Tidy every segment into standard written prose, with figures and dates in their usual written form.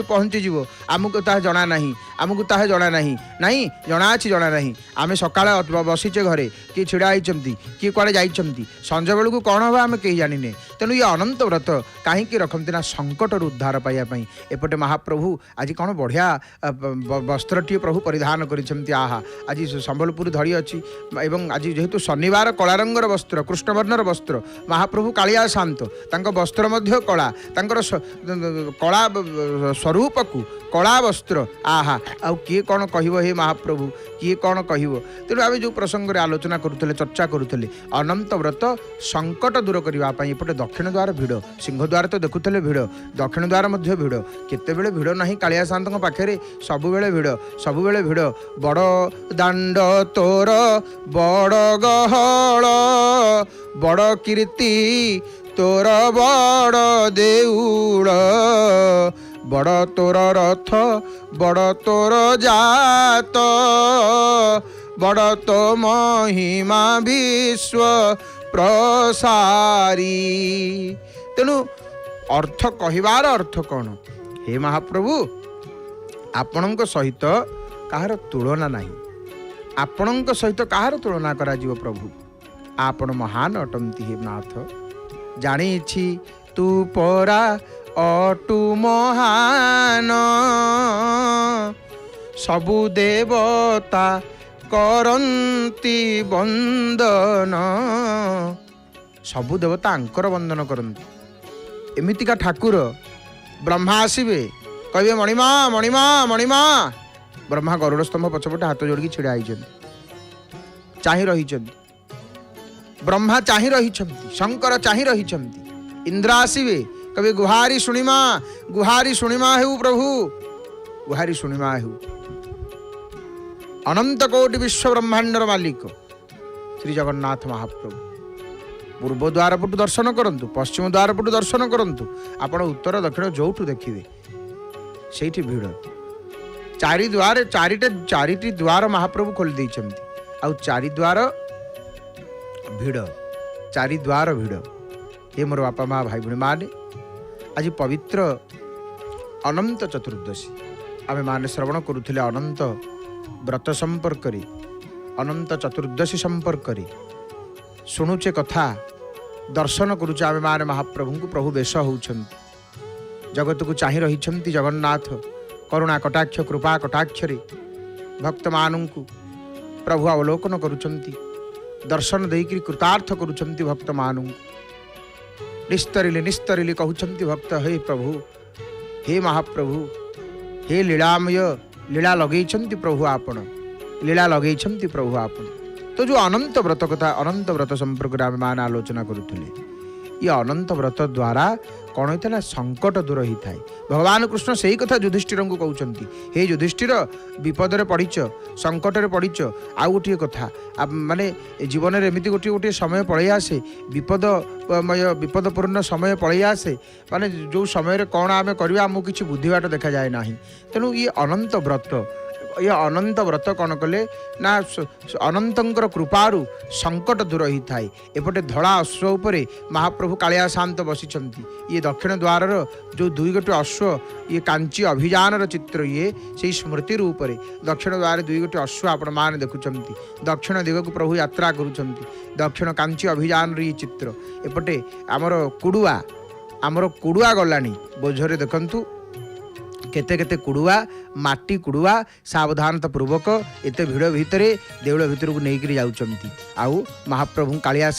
पहुँचीज आमको ता जना ना आमको ता जना ना नहीं जना अच्छी जना ना आम सका बसीचे घरे किए छिड़ा होती किए कड़े जाइंट संज बेलू कौन हम आम कहीं जाने तेणु ये अनंत व्रत कहीं रखती ना संकट उद्धार पाइबापी एपटे महाप्रभु आज कौन बढ़िया वस्त्रटीए प्रभु परिधान कर आहा आज संबलपुर धड़ी अच्छी आज जेहेतु शनिवार कला रंगर वस्त्र कृष्णवर्णर वस्त्र महाप्रभु कालिया शांत वस्त्र मध्य कला कला स्वरूप को कला वस्त्र आहा आउ किए कौन कह हे महाप्रभु किए कौन कह तेणु आम जो प्रसंग आलोचना करुले चर्चा करुले अनंत व्रत संकट दूर करने एपटे दक्षिण द्वार भिड़ सिंह द्वार तो देखुले भिड़ दक्षिण द्वार मध्य भिड़ केतेबेले भिड़ ना कालिया शांत पाखे सबुबले भिड़ बड़ दांड तोर बड़ गहल बड़ कीर्ति तोर बड़ देउल बड़ तोर रथ बड़ तोर जात बड़ तो महिमा विश्व प्रसारी। तेणु अर्थ कहबार अर्थ कौन हे महाप्रभु आपण सहित कहार तुलना नहीं आपण सहित कहार तुलना करा जीव प्रभु आपण महान अटंती हे नाथ जानी तू परा अटु महान सबु देवता करंती वंदन सबु देवता आंकर वंदन करंती एमितिका ठाकुर ब्रह्मा आसवे कहे मणिमा मणिमा मणिमा ब्रह्मा गरुड़ स्तंभ पछपटे हाथ जोड़ छिड़ा चाहि रही ब्रह्मा चाहि रही शंकर चाहि रही इंद्र आसवे कभी गुहारी शुणिमा हेउ प्रभु गुहारी शुणिमा हेउ अनंत कोटि विश्व ब्रह्मांडर मालिक श्री जगन्नाथ महाप्रभु पूर्व द्वार पटु दर्शन करंतु पश्चिम द्वार पटु दर्शन करंतु आपण उत्तर दक्षिण जोठु देखिए सेठी भिड़ चारि द्वार चारिटी द्वार महाप्रभु खोली देइछंती आउ चारि द्वार भिड़ चारि द्वार भिड़ ये मोर बापा माँ भाई भूणी माने आज पवित्र अनंत चतुर्दशी आम माने श्रवण करुले अनंत व्रत संपर्क अनंत चतुर्दशी संपर्क शुणुचे कथा दर्शन करुचे आम माने महाप्रभु को प्रभु बेश होउछंती जगत को चाहि रही जगन्नाथ करुणा कटाक्ष कृपा कटाक्षरे भक्त मानू प्रभु अवलोकन करुछंती दर्शन देकर कृतार्थ करुछंती भक्त मानू निस्तरिले कहउछंती भक्त हे प्रभु हे महाप्रभु हे लीलामय लीला लगेइछंती प्रभु आपण लीला लगेइछंती प्रभु आपण तो जो अनंत व्रत कथा अनंत व्रत संपर्क आम मान आलोचना करुले ये अनंत व्रत द्वारा कौन होता है संकट दूर होता है भगवान कृष्ण से ही कथा युधिष्ठिर को कहते हे युधिष्ठिर विपदरे पड़ीच संकटरे पड़ीच आउ गोटे कथा माने जीवन में एमती गोटे गोटे समय पलि आसे विपदपूर्ण समय पलि आसे माने जो समय कौन आम करवा आमको किसी बुद्धिबाट देखा जाए ना तेणु ये अनंत व्रत ये अनंत व्रत कौन कले ना अनंतर कृपारू संकट दूर होता है एपटे धड़ा अश्व उपरे महाप्रभु कालिया शांत बसिचंती ये दक्षिण द्वार जो दुई गोटे अश्व ये कांची अभियान चित्र ये से स्मृति रूप दक्षिण द्वार दुई गोटे अश्व आपण मान देखुंती दक्षिण दिग को प्रभु यात्रा करुँच दक्षिण कांची अभियान ये चित्र एपटे आमर कुड़ुआ गलानी बोझरे देखंतु केते केते कुड़ुआ माटी कुड़ुआ सावधानता पूर्वक एते भिड़ भितर देउल भितर को नहीं जाउचंती आउ महाप्रभु कालिया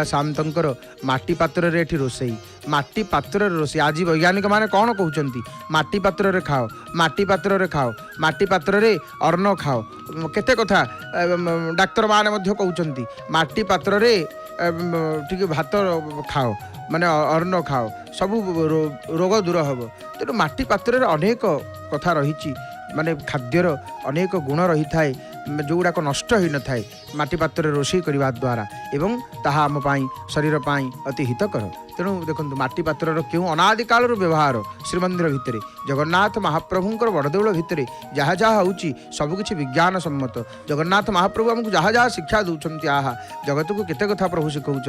शांतर माटी पात्र रे एठी रोसई माटी पात्र रे रोसई आज वैज्ञानिक माने कौन कहउचंती माटी पात्र रे खाओ माटी पात्र रे खाओ माटी पात्र रे अन्न खाओ केते कथा डाक्तर माने मध्य कहउचंती माटी पात्र रे ठीक भात खाओ माने अन्न खाओ सबू रोग दूर हम तेणु माटी पात्र अनेक कथा रही माने खाद्यर अनेक गुण रही थाए जोगुड़ाक नष्ट हो न थाए माटी पात्र रोषेई करने द्वारा एवं ताहा आम शरीर अति हितकर तेणु देखो माटी पात्र क्यों अनादि काल व्यवहार श्रीमंदिर भितर जगन्नाथ महाप्रभुंर बड़देउल भितर जहाँ जहाँ होची सबकि विज्ञान सम्मत जगन्नाथ महाप्रभु आमको जहाँ जहाँ शिक्षा दौरान आहा जगत को केते कथा प्रभु शिखाऊँ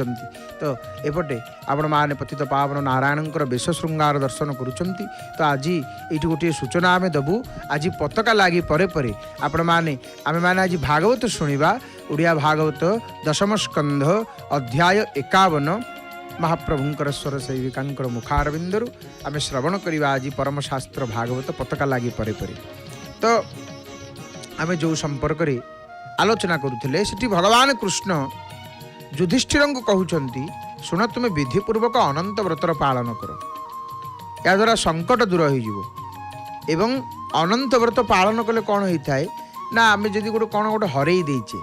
तो एपटे आपण मैंने पतित पावन नारायणकर बेश श्रृंगार दर्शन करुँच तो आज ये गोटे सूचना आम देवु आज पताका लगी परे परे आपण मैंने आम मैंने आज भागवत शुणा ओडिया भागवत दशम स्कंध अध्याय 51 महाप्रभुंकर स्वर सेविकांकर मुखारविंदरु आम श्रवण करवा आज परम शास्त्र भागवत पताका लगी परे परे तो आम जो संपर्क रे आलोचना करुले सेठी भगवान कृष्ण युधिष्ठिर को कहउचंती शुण तुम्हें विधिपूर्वक अनंत व्रतर पालन कर या द्वारा संकट दूर हो एवं अनंत व्रत पालन कले कौन होता है ना आम जदि गोटे कौन गोटे हरई देचे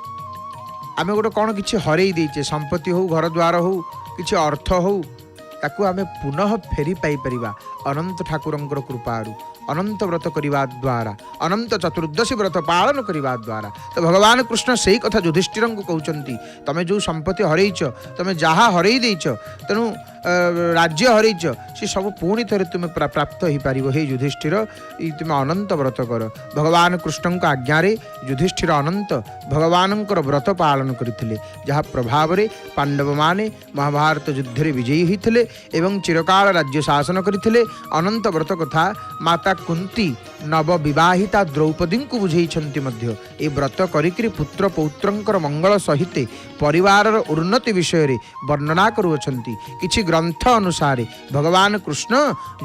आम गोटे कौन कि हरई देचे संपत्ति हो घर द्वार हो किसी अर्थ हो ताकू आम पुनः फेरी पाई परिबा अनंत ठाकुरंकर कृपारु अनंत व्रत करने द्वारा अनंत चतुर्दशी व्रत पालन करने द्वारा तो भगवान कृष्ण से ही कथा युधिष्ठिर को कहते तुम जो संपत्ति हरईच तुम जहाँ हरई देच तेणु राज्य हरईच सी सब पुणी थे तुम प्राप्त हो पार हे युधिष्ठिर तुम अनंत व्रत कर भगवान कृष्ण आज्ञा युधिष्ठिर अनंत भगवान व्रत पालन करते जहाँ प्रभाव में पांडव माने महाभारत युद्ध में विजयी होते एवं चिरकाल राज्य शासन करते अनंत व्रत कथा माता कुंती नवविवाहिता द्रौपदी को बुझाई ए व्रत करी पुत्र पौत्रंकर मंगल सहित परिवार उन्नति विषय रे वर्णना करुअछंती किछि ग्रंथ अनुसार भगवान कृष्ण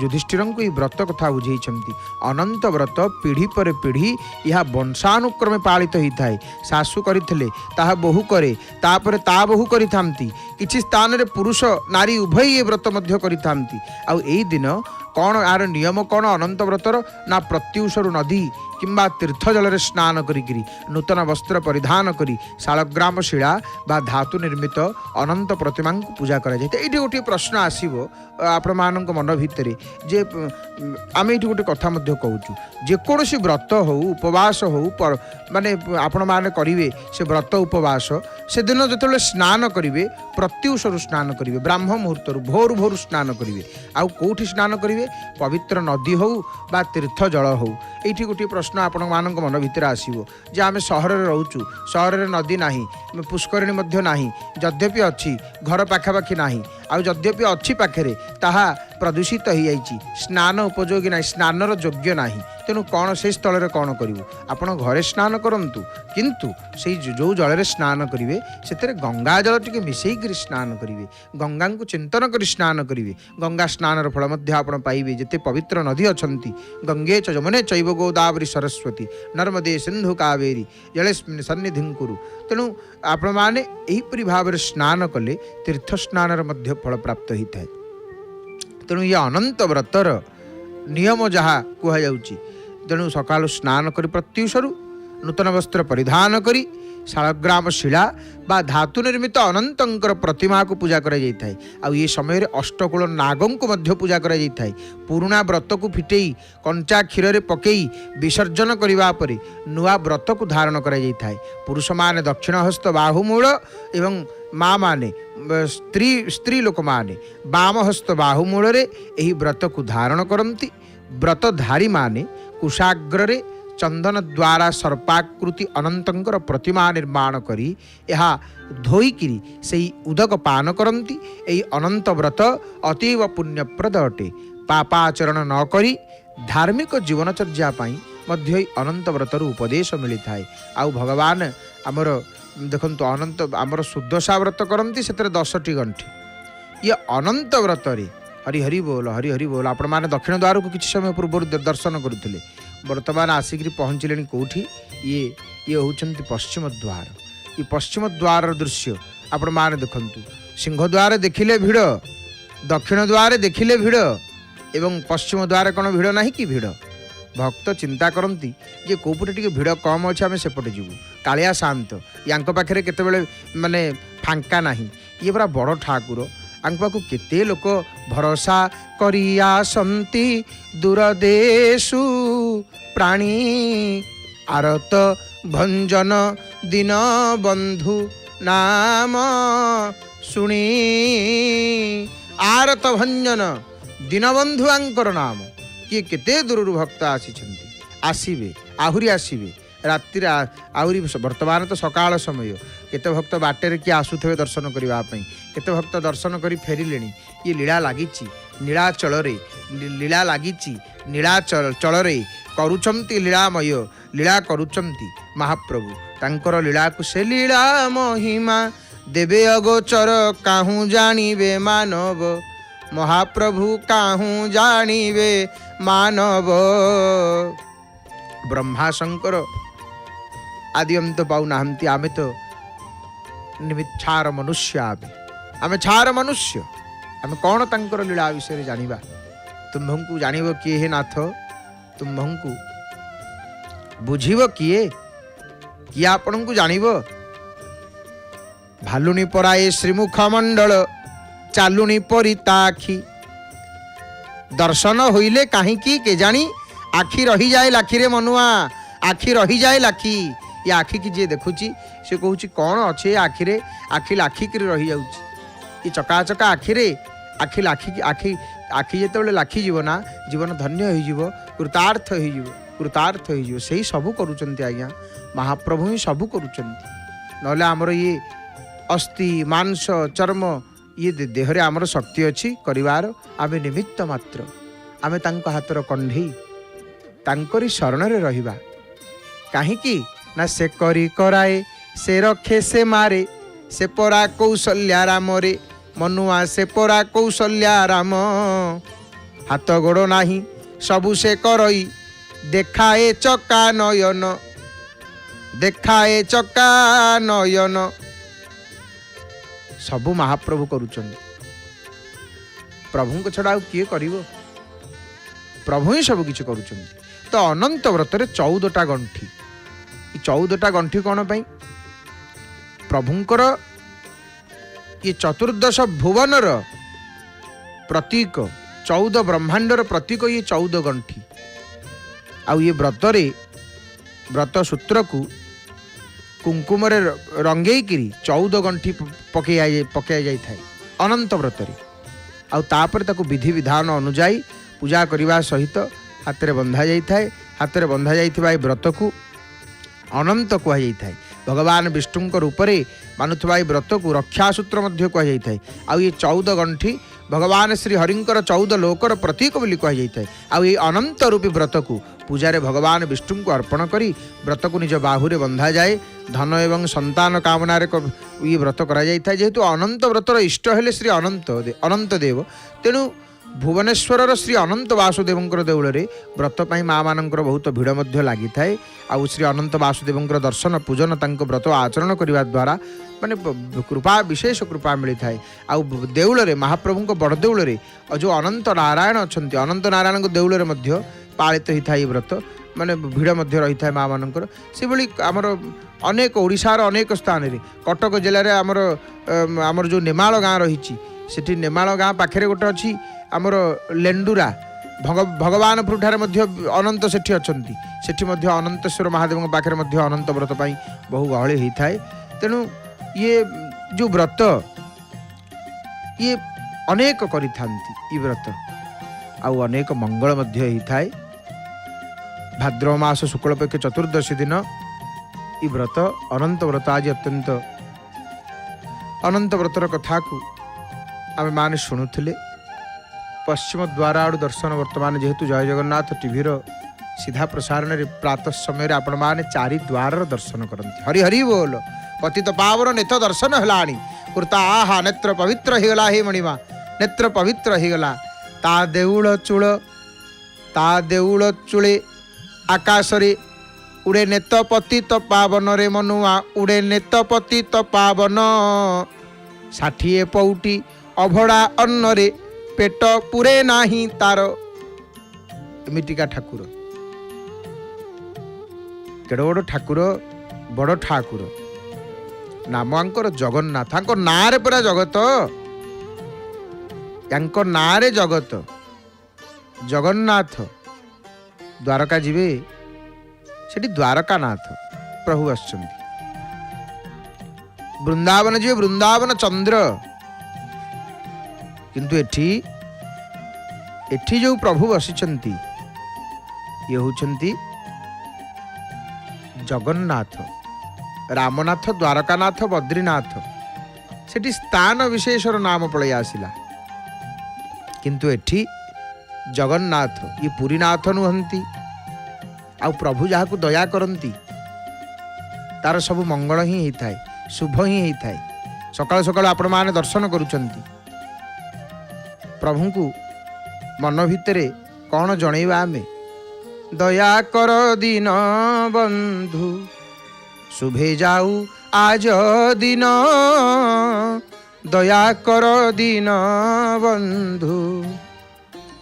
युधिष्ठिर को व्रत कथा बुझाई अनंत व्रत पीढ़ी पर पीढ़ी यह वंशानुक्रमे पालित होता है सासु करथिले ताहा बहु करे तापर ता बहु करिथांती किछि स्थान रे पुरुष नारी उभय ये व्रत मध्य करिथांती आ एई दिन कौन यार नियम कौन अनंत व्रतर ना प्रत्युषरु नदी किंबा तीर्थ जल स्नान करी नूतन वस्त्र परिधान करी शालग्राम शिला बा धातु निर्मित अनंत प्रतिमा को पूजा करा जाए। ये गोटे प्रश्न आसो आपण मान मन भितर जे आम ये गोटे कथा कहूँ जेकोसी व्रत हो उपवास हो माने आपण मैंने करेंगे से व्रत उपवास से दिन जो स्नान करेंगे प्रत्युषरु स्नान करेंगे ब्राह्म मुहूर्त भोर भोर स्नान करेंगे आउ कौटी स्नान करेंगे पवित्र नदी हो बा तीर्थ जल हो। ये गोटे प्रश्न आपण मान मन भितर आसो जे आम सहर में रोचु सहर में नदी नाही पुष्करिणी मध्य नाही यद्यपि अच्छी घर पाखापाखि नाही आउ यद्यपि अच्छी पाखे ताहा प्रदूषित हो जाइए स्नान उपयोगी ना स्नानर योग्य ना तेणु कौन से स्थल में कौन करूँ आपण घरे स्नान करूँ किंतु से जो जल स्नान करेंगे से गंगा जल टी मिसेक स्नान करेंगे गंगा को चिंतन कर स्नान करेंगे गंगा स्नान फल आप पाइबे जिते पवित्र नदी अच्छा गंगे च जमुने चैव गोदावरी सरस्वती नर्मदे सिंधु कावेरी जलेस्मिन् सन्निधिं कुरु तेणु आपण मैंने यहीपरि भाव स्नान कले तीर्थ स्नान फल प्राप्त होता है। तेणु ये अनंत व्रतर नियम जहाँ कहुच्छी तेणु सकाल स्नान कर प्रत्युषरु नूतन वस्त्र परिधान करी शालग्राम शिला बा धातु निर्मित अनंतर प्रतिमा को पूजा करा जाता है। आ ये समय अष्टकूल नागों को मध्य पूजा करा जाता है। पुराना व्रत को फिटेई कंचा क्षीर रे पकई विसर्जन करने पर नुआ व्रत को धारण करा जाता है। पुरुष माने दक्षिण हस्त बाहुमूल एवं माँ माने स्त्री लोक माने बाम हस्त बाहुमूल रे एही व्रत को धारण करती। व्रतधारी माने कुशाग्र रे चंदन द्वारा सर्पाकृति अनंतर प्रतिमा निर्माण करी यह धोईकिरी से उदक पान करती। यही अनंत व्रत अतीव पुण्यप्रद अटे। पापाचरण न करी धार्मिक जीवनचर्या मध्य अनंत व्रतर उपदेश मिलता है। आउ भगवान आमर देखंतु अनंत आमर शुद्धसा व्रत करती से 10टी गंठी ये अनंत व्रत हरि हरि बोल आपण मैंने दक्षिण द्वार को किसी समय पूर्व दर्शन करुले वर्तमान आसिक पहुँचले कौटी ये होचंती पश्चिम द्वार। ये पश्चिम द्वार दृश्य आपण मैंने देखंतु सिंह द्वार देखिले भिड़ दक्षिण द्वार देखिले भिड़ एवं पश्चिम द्वार कौन भिड़ ना कि भिड़ भक्त चिंता करती जे कौपटे टी भिड़ कम अच्छे आम सेपटे जीवु कालिया शांत या पाखे केतबेले माने फांका ना ये पूरा बड़ ठाकुर आंक पाखु केते लोक भरोसा करियासंती दूरदेशु प्राणी आरत भंजन दीन बंधु नाम शुणी आरत भंजन दीनबंधुआंकर नाम किए केते दूर भक्त आसबे आहुरी आसबे राति आहरी वर्तमान तो सकाळ समय केते भक्त बाटेर किए आसुथे दर्शन करने केते भक्त दर्शन कर फेरिले ये लीला लगी नीलाचल लीला लगी नीलाचल करुचंती लीलामय लीला करुचंती महाप्रभु तांकर लीला को से लीला महिमा देवे अगोचर काहू जानिबे मानव महाप्रभु काहू जानिबे मानव ब्रह्मा शंकर आदि हम तो पाऊ नाहंती आमे तो निमिच्छार मनुष्य आमे छार मनुष्य आमे कौन तांकर लीला विषय जानिबा तुम्भंकु जानिबो किए हे नाथ तुम्भंकु बुझिबो किए किए आपनकु जानिबो भालुनी पराए श्रीमुख मंडल चालुनी परी ताखी दर्शन होइले काहे की के जानी आखि रही जाए लाखी रे मनुआ आखि रही जाए लाखी ये आखि की जे देखुची से कहूची कौन अच्छे आखि रे आखि लाखी कर रही जाउची ये चकाचका आखि रे आखि लाखी आखि आखि जेतेबेले लाखी जीव ना जीवन धन्य हो जीव कृतार्थ हो कृतार्थ हो सही सबू करूचंती आज्ञा महाप्रभु ही सबू करूचंती नले हमर ये अस्थि मांस चर्म ये देहरे आमर शक्ति अच्छी करिवार आमे निमित्त मात्र आमे तांको हातर कंढी तांकरी शरण रे रहिबा काहेकि ना से करी कराए से रखे से मारे से परा कौशल्या राम रे मनुआ से परा कौशल्या राम हाथ गोड़ नाही सबु से करई देखाए चका नयन देखाए चका नयन सबु महाप्रभु करुचंद प्रभु को छड़ा किए करिवो प्रभु ही सब किछि करुचंद तो अनंत व्रत रे 14टा गंठी 14टा गंठी कौन पाई प्रभुंकर ये चतुर्दश भुवनर प्रतीक 14 ब्रह्मांडर प्रतीक ये 14 गंठी आउ ये व्रत सूत्र को कुंकुम रंगई किरी 14 गंठी पकई जाई थाए अनंत व्रत रे आउ तापर ताको विधि विधान अनुजाई पूजा करने सहित हाथ में बंधा जाई थाए हाथ में बंधा जाइथिबा व्रत को अनंत कह जाए भगवान विष्णु रूप में मानुवा व्रत को रक्षासूत्र कह जाए आउ ये 14 गंठी भगवान श्री हरिंकर 14 लोकर प्रतीक बोली कह जाए आउ ये अनंत रूपी व्रत को पूजा रे भगवान विष्णु को अर्पण करी व्रत को निज बाहुरे बंधा जाए धन एवं संतान कामना ये व्रत करा जाए जेहेतु अनंत व्रतर इष्ट हेले श्री अनंत देव तेणु भुवनेश्वर श्री अनंत वासुदेव देउल व्रत माँ मानकर बहुत भिड़ लगी थाए आउ श्री अनंत वासुदेव दर्शन पूजन तांको व्रत आचरण करने द्वारा माने कृपा विशेष कृपा मिलता है आउ देउल महाप्रभु बड़ देउल जो अनंत नारायण अच्छा अनंत नारायण देउल पालित होता है व्रत माने भिड़ रही है माँ मानकर से भाई आमर अनेक ओडिशार अनेक स्थान में कटक जिले में आमर जो नेमाल गाँ रही सेठी नेमाल गाँ पाखे गोटे अच्छी आमर लेंडुरा भगवानपुर ठारे अनंत सेठी अच्छी सेठी अनंतेश्वर महादेव पाखे अनंत व्रत पाई बहु गहली होता है तेणु ये जो व्रत ये अनेक करी व्रत आउ अनेक मंगल होता है भाद्रव मास शुक्लपक्ष चतुर्दशी दिन ये व्रत अनंत व्रत आज अत्यंत अनंत व्रतर कथा को आम मैंने शुणुले पश्चिम द्वार आड़ दर्शन वर्तमान जेहेतु जय जगन्नाथ टीवी सीधा प्रसारण रे प्रातः समय आपण मैंने 4 द्वार दर्शन करती हरि हरि बोल पतित पावन नेत दर्शन है कुर्ता आहा नेत्र पवित्र होगला हे मणिमा नेत्र पवित्र होगला ता देउल चूले आकाश रे उड़े नेत पतित पावन रे मनुआ उड़े नेत पतित पावन 60 पौटी अभड़ा अन्न रे पेट पुरे नाही तार एमिटिका ठाकुर केड़ बड़ ठाकुर बड़ ठाकुर नाम आंकर जगन्नाथ आंक नाँ रे पूरा जगत यांक नाँ रे जगत जगन्नाथ द्वारका जीवे सेठी द्वारकानाथ प्रभु आछंती वृंदावन जीवे वृंदावन चंद्र କିନ୍ତୁ ଏଠି ଯେଉଁ ପ୍ରଭୁ ବସିଛନ୍ତି ଇଏ ହେଉଛନ୍ତି ଜଗନ୍ନାଥ, ରାମନାଥ, ଦ୍ୱାରକାନାଥ, ବଦ୍ରୀନାଥ। ସେଠି ସ୍ଥାନ ବିଶେଷର ନାମ ପଳେଇ ଆସିଲା, କିନ୍ତୁ ଏଠି ଜଗନ୍ନାଥ। ଇଏ ପୁରୀନାଥ ନୁହନ୍ତି। ଆଉ ପ୍ରଭୁ ଯାହାକୁ ଦୟା କରନ୍ତି ତାର ସବୁ ମଙ୍ଗଳ ହିଁ ହେଇଥାଏ, ଶୁଭ ହିଁ ହେଇଥାଏ। ସକାଳୁ ସକାଳୁ ଆପଣମାନେ ଦର୍ଶନ କରୁଛନ୍ତି ପ୍ରଭୁଙ୍କୁ। ମନ ଭିତରେ କ'ଣ ଜଣେଇବା ଆମେ? ଦୟା କର ଦିନ ବନ୍ଧୁ, ଶୁଭେ ଯାଉ ଆଜ ଦିନ। ଦୟା କର ଦିନ ବନ୍ଧୁ।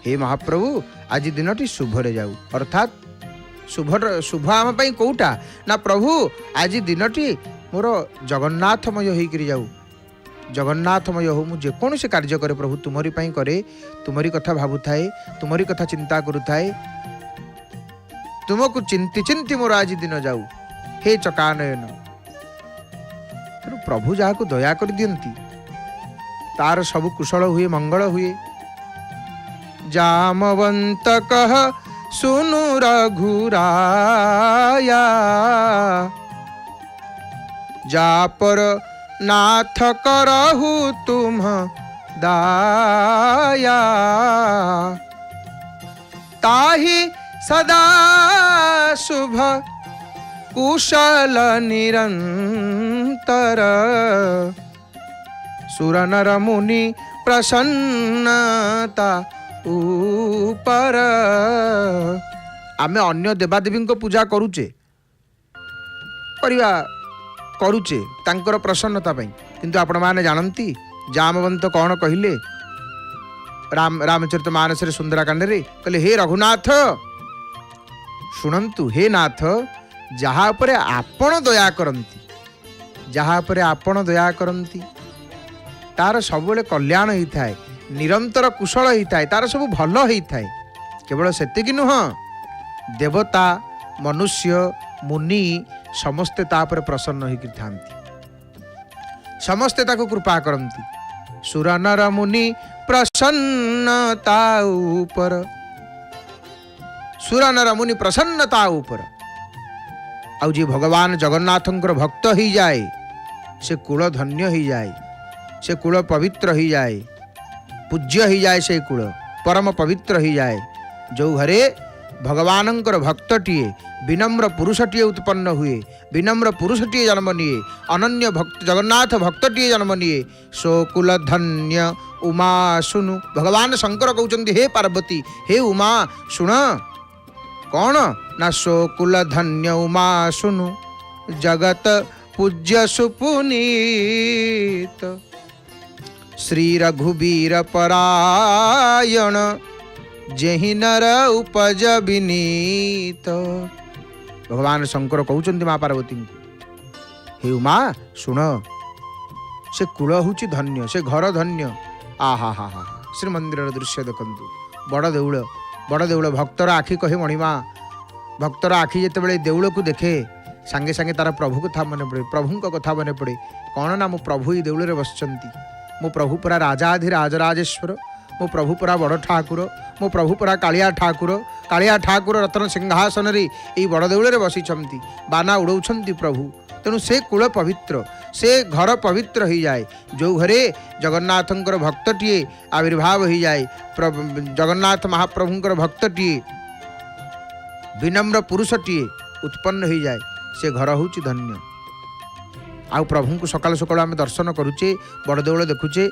ହେ ମହାପ୍ରଭୁ, ଆଜି ଦିନଟି ଶୁଭରେ ଯାଉ। ଅର୍ଥାତ୍ ଶୁଭ ଆମ ପାଇଁ କୋଉଟା? ନା ପ୍ରଭୁ ଆଜି ଦିନଟି ମୋର ଜଗନ୍ନାଥମୟ ହେଇକରି ଯାଉ। ଜଗନ୍ନାଥମୟ ହଉ। ମୁଁ ଯେକୌଣସି କାର୍ଯ୍ୟ କରେ ପ୍ରଭୁ ତୁମରି ପାଇଁ କରେ, ତୁମରି କଥା ଭାବୁଥାଏ, ତୁମରି କଥା ଚିନ୍ତା କରୁଥାଏ। ତୁମକୁ ଚିନ୍ତି ଚିନ୍ତି ମୋର ଆଜି ଦିନ ଯାଉ, ହେ ଚକାନୟନ। ତେଣୁ ପ୍ରଭୁ ଯାହାକୁ ଦୟା କରିଦିଅନ୍ତି ତାର ସବୁ କୁଶଳ ହୁଏ, ମଙ୍ଗଳ ହୁଏ। ଜାମବନ୍ତ କହ ସୁନୁ ରଘୁରାୟା, ଯାପର नाथ करहु तुम दाया। ताहि सदा शुभ कुशल निरंतर, सुरनर मुनि प्रसन्नता ऊपर। आमे अन्य देवादेवी पूजा करुचे करुचे तांकर प्रसन्नता पाई, किंतु आपण माने जानती जामवंत कौन कहिले? रामचरित मानस सुंदराकांड रे कहले, हे रघुनाथ शुणंतु, हे नाथ जहाँ पर आपण दया करती, जहाँ पर आपण दया करती तार सबुले कल्याण होता है, निरंतर कुशल होता है, तार सब भल होता है। केवल सेतिकी नुह, देवता मनुष्य मुनि समस्ते तापर प्रसन्न होकर थांती, समस्ते ताको कृपा करती। सुर नर मुनि प्रसन्नता ऊपर, सुर नर मुनि प्रसन्नता ऊपर। आउ जी भगवान जगन्नाथंकर भक्त ही जाए से कुल धन्य ही जाए, से कुल पवित्र ही जाए, पूज्य ही जाए, से कुल परम पवित्र ही जाए। जो घरे भगवानंकर भक्तटीए विनम्र पुरुषटीए उत्पन्न हुए, विनम्र पुरुषटीए जन्म निये, अनन्य भक्त जगन्नाथ भक्तटीए जन्म निये, सो कुल धन्य उमा सुनु। भगवान शंकर कहते, हे पार्वती, हे उमा सुन कौन ना, सो कुल धन्य उमा सुनु, जगत पूज्य सुपुनीत, श्री रघुबीर परायण, जेहि नर उपज विनीत। भगवान शंकर कहते माँ पार्वती को, हे उमा शुण, से कूल हूँ धन्य, से घर धन्य। आहा हा हा, श्रीमंदिर दृश्य देखु, बड़ देउल भक्तर आखि कहे मणिमा, भक्तर आखि जिते देउल को देखे सांगे सांगे तार प्रभु कथा मन पड़े, प्रभु कथा मन पड़े। कौन ना, मो प्रभु ये देउल बसचंती, मो प्रभु पूरा राजाधिराजराजेश्वर, मो प्रभु पूरा बड़ ठाकुर, मो प्रभु पूरा कालिया ठाकुर रत्न सिंहासन रे यही बड़ देउल बसी बाना उड़ौंती प्रभु। तेणु से कूल पवित्र, से घर पवित्र हो जाए। जो घरे जगन्नाथंकर भक्तटीए आविर्भाव हो जाए, जगन्नाथ महाप्रभुंकर भक्तटीए विनम्र पुरुषटीए उत्पन्न हो जाए, से घर हूँ धन्य। आउ प्रभु को सकाल सकाल आम दर्शन करुचे, बड़ देउल देखुचे।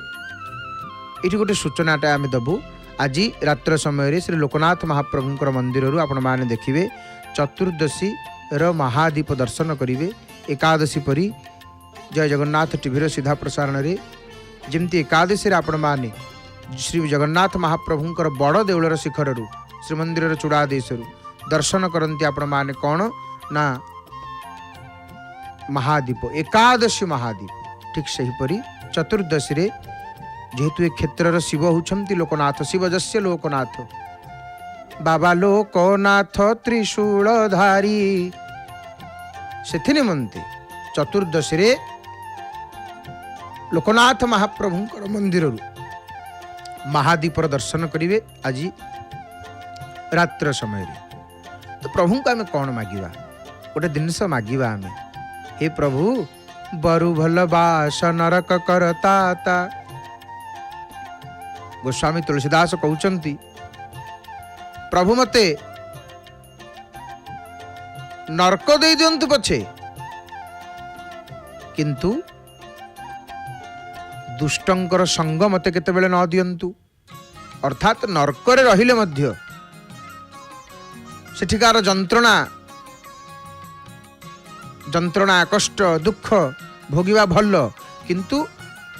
ये गोटे सूचनाटा आम दबू। आज रात्र समय श्री लोकनाथ महाप्रभुंकर मंदिर आपण मैंने देखिए चतुर्दशी महादीप दर्शन करेंगे। एकादशी परी जय जगन्नाथ टीवी सीधा प्रसारण रे जमती एकादशी आपण मैंने श्री जगन्नाथ महाप्रभुंकर बड़ देउलर शिखर श्रीमंदिर चूड़ादेश दर्शन करती आपण मैंने कौन ना महादीप, एकादशी महादीप। ठीक से हीपरी चतुर्दशी रे जेहेतु ए क्षेत्र शिव होती लोकनाथ, शिवजस्य लोकनाथ, बाबा लोकनाथ त्रिशूलधारी, से निमंते चतुर्दशी रे लोकनाथ महाप्रभुंकर मंदिर महादीपर दर्शन करेंगे आज रात्र समय। तो प्रभु को आम कौन मागिबा? गोटे जिनस मागिबा आम, हे प्रभु बरु भल बास नरक करता। गोस्वामी तुलसीदास कहउचंती प्रभु मते नरक दे दियंतु पछे, किंतु दुष्टंकर संग मते केतेबेले न दियंतु। अर्थात नरकरे रहिले मध्य सेठिकार जंत्रणा कष्ट दुख भोगिबा भल, किंतु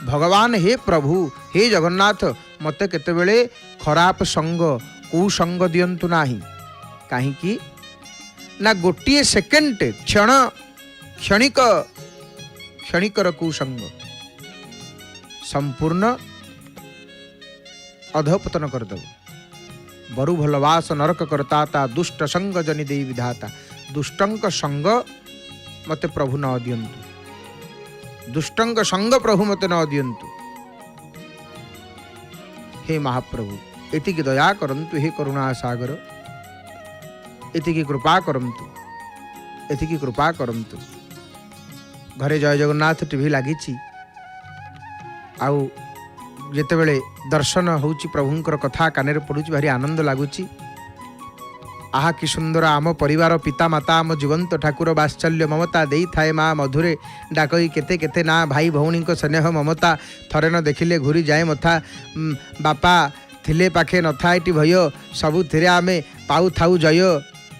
भगवान हे प्रभु हे जगन्नाथ मते केतेबेले खराब संग कुसंग दियंतु नाही। काहींकि ना गोटे सेकेंड क्षणिकर कुसंग संपूर्ण अधपतन करदेव। बरु भलवास नरक करता दुष्ट संग जनि देई विधाता। दुष्टंक संग मते प्रभु न दियंतु, दुष्टंक संग प्रभु मते न दियंतु। हे महाप्रभु एतिकी दया करंतु, हे करुणा सागर एतिकी कृपा करंतु, एतिकी कृपा करंतु। घरे जय जगन्नाथ टीवी लागिछि, आउ जेतेबेले दर्शन होउछि प्रभुंकर कथा कानेरे पडुछि भारी आनंद लागुछि। आहा कि सुंदर आम परिवार पिता माता आम जीवंत ठाकुर वात्सल्य ममता देई थाए माँ मधुरे डाकई केते केते ना भाई भौणी स्नेह ममता थरे न देखिले घूरी जाए मथा। बापा थिले पाखे न था एटी भय सबु थिरे आमे पाउ थाउ जय।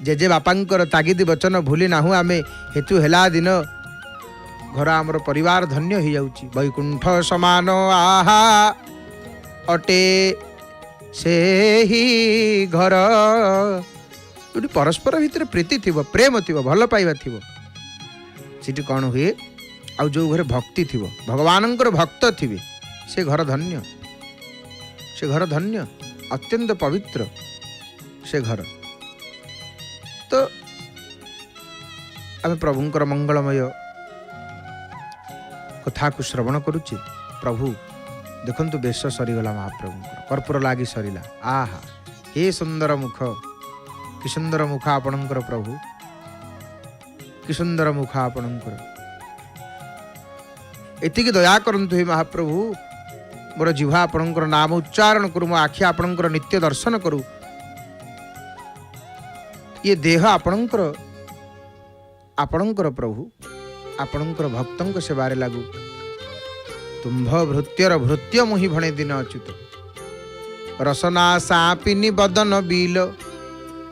जेजे बापांकर तागिद वचन भूली नाहु आमे हेतु हेला दिन। घर आमर परिवार धन्य हो जाउची। वैकुंठ समान आहा अटे से ही घर, जोटी परस्पर भितर प्रीति थिबो, प्रेम थिबो, भल पाइबा थिबो, सेठी कौन हुए? आउ जो घरे भक्ति थिबो, भगवानंकर भक्त थिबे, से घर धन्य, से घर धन्य, अत्यंत पवित्र से घर। तो आम प्रभुंकर मंगलमय कथा को श्रवण करुचे। प्रभु देखंतु बेश सरीगला महाप्रभुंकर, कर्पूर लागी सरीला। आहा हे सुंदर मुख, कि सुंदर मुख आपणंकर प्रभु, कि सुंदर मुख आपणंकर। एतिकी दया करंतु हे महाप्रभु, मोर जिह्वा आपणंकर नाम उच्चारण करू, मो आखि आपणंकर नित्य दर्शन करू, ये देह आपणंकर आपणंकर प्रभु आपणंकर भक्तंक सेवारे लागू। तुम्भ भृत्यर भृत्य मुहि भणे दिन अच्युत, रसना सापिनी बदन बील,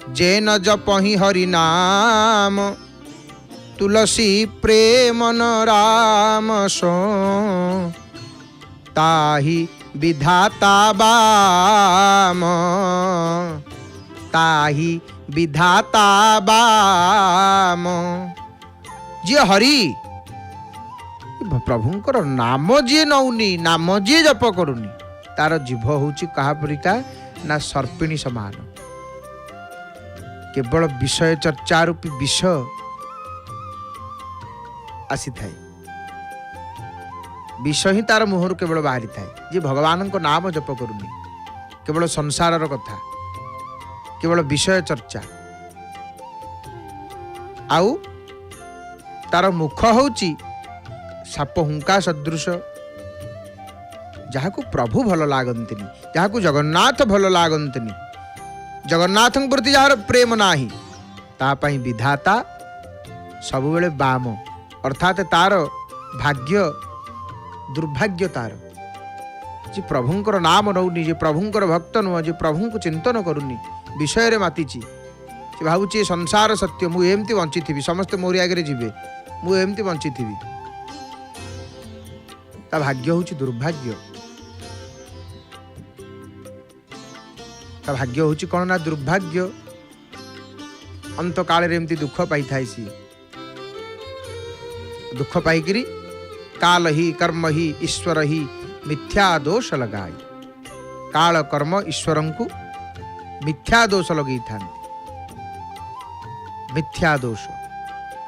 जे न जपहि हरि नाम, तुलसी प्रेम न राम सो, ताहि विधाता बाम, ताहि विधाता बाम। जे हरि प्रभुंकर नाम जी नौनी, नाम जी जप करुनी, तार जीभ होची कहा परिका ना सर्पिणी समान। केवल विषय चर्चा रूपी विष आसी थाए, विष ही तार मुहर केवल बाहरी थाए। जे भगवान को नाम जप करुनी, केवल संसार कथा, केवल विषय चर्चा, आउ तार मुख होची साप हुंका सदृश। जहाँ को प्रभु भल लागंतिनी, जहाँ को जगन्नाथ भल लागंतिनी, जगन्नाथ प्रति जार प्रेम नाही, तापाई विधाता सबुबेले बाम, अर्थात तार भाग्य दुर्भाग्य तार। जे प्रभुंकर नाम नौनी, जे प्रभुंकर भक्त नुह, जे प्रभु को चिंतन करुनी, विषय रे मातिची, से भावुची संसार सत्य, मु एमती बंची थी, समस्ते मोरी आगे जीवे, मु एमती बंची थी, ता भाग्य होची दुर्भाग्य। ता भाग्य होची कौन ना दुर्भाग्य। अंत काल रे एमती दुख पाई थाई, सी दुख पाईकरी काल ही कर्म ही ईश्वर ही मिथ्या दोष लगाई। काल कर्म ईश्वर को मिथ्या दोष लगे था, मिथ्या दोष।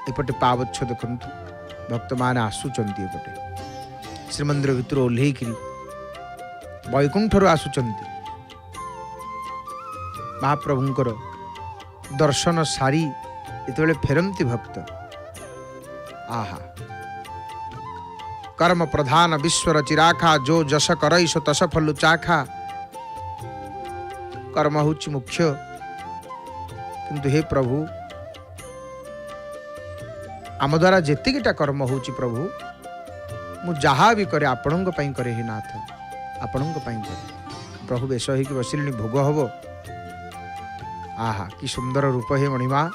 एपटे पावच्छ देखंतु, भक्त मान आसुचंती एपटे श्रीमंदिर भितर ओह्लैकरी वैकुंठर आसुचंती महाप्रभुंकर दर्शन सारी इतबेले फेरंती भक्त आहा कर्म प्रधान विश्वर चिराखा जो जस करई सो तस फलु चाखा। कर्म होची मुख्य किंतु हे प्रभु आम द्वारा जेतिकिटा कर्म होची प्रभु मु जहा भी करे आपणंग पई करे हे नाथ आपणंग पई करे। प्रभु बेश होइकि बसिलिनी भोग हबो आहा कि सुंदर रूप हे मणिमा।